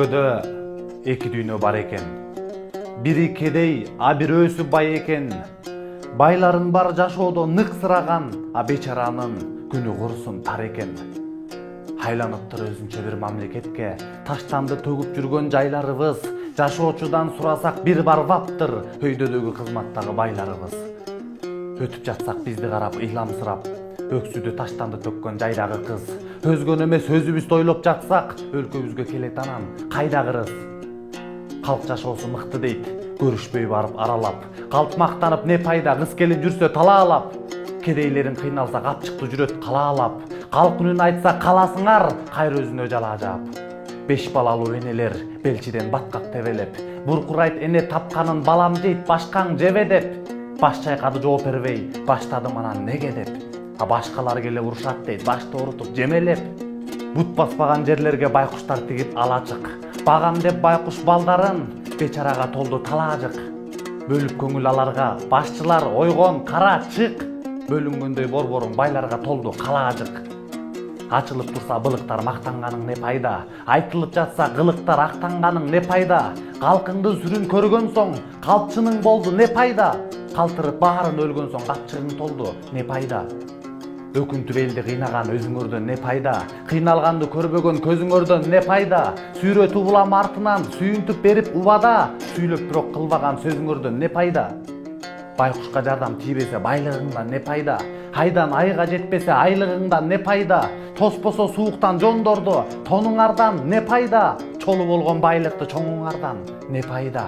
дүйнөдө эки дүйнө бар экен. Бири кедей, а бирөөсү бай экен. Байларын бар жашоодо ныксыраган, а бечаранын күнү курсун тар экен. Айланыптыр өзүнчө бир мамлекетке, таштанды төгүп жүргөн жайларыбыз. Жашоочудан сурасак бир барбаптыр, өйдөдөгү кызматтагы байларыбыз. Өтүп жатсак бизди карап ыйламсырап, өксүдү таштанды төккөн жайдагы кыз. Өзгөнү эмес өзүбүздү ойлоп жатсак, өлкөбүзгө келет анан кайдагырыз? Калк жашоосу мыкты дейт, көрүшпөй барып аралап. Калп мактанып не пайда, кыз келип жүрсө талаалап. Кедейлерин кыйналса капчыкты жүрөт калаалап. Калк үнүн айтса каласыңар, кайыр өзүнө жалаажап. 5 балалуу энелер белчиден баткак тебелеп. Буркурайт эне тапканын балам жейт, башкаң жебе деп. Баш чайкады жооп бербей, баштадым анан неге деп. А башкалар келе урушат дейт, башты орутуп жемелеп. Бут баспаган жерлерге байкуштар тигип алачык. Багам деп байкуш балдарын, бечарага толду талаажык. Бөлүп көңүл аларга, башчылар ойгон кара чык. Бөлүнгөндөй борборуң байларга толду калаажык. Ачылып турса былыктар мактанганың не пайда? Айтылып жатса кылыктар актанганың не пайда? Калкыңды сүрүн көргөн соң, калпчының болду не пайда? Калтырып баарын өлгөн соң капчыгың толду не пайда? Өкүнтүп элди кыйнаган өзүңөрдөн не пайда? Кыйналганды көрбөгөн көзүңөрдөн не пайда? Сүйрөтүп улам артынан, сүйүнтүп берип убада, сүйлөп бирок кылбаган сөзүңөрдөн не пайда? Байкушка жардам тийбесе байлыгыңдан не пайда? Айдан айга жетпесе айлыгыңдан не пайда? Тоспосо сууктан жондорду, тонуңардан не пайда? Чолу болгон байлыкты чоңуңардан не пайда?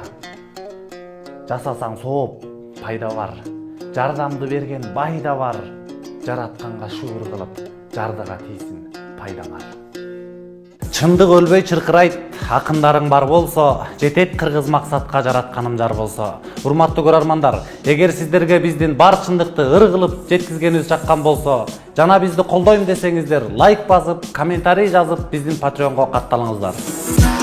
Жасасаң сооп пайда бар, жардамды берген бай да бар. Жаратканга шүгүр кылып, жардыга тийсин пайдаңар. Чындык өлбөй чыркырайт, акындарың бар болсо, жетет кыргыз максатка жаратканым жар болсо. Урматтуу көрөрмандар, эгер сиздерге биздин бар чындыкты ыр кылып жеткизгенибиз жаккан болсо, жана бизди колдойм десеңиздер, лайк басып, комментарий жазып, биздин Patreonго катталыңыздар.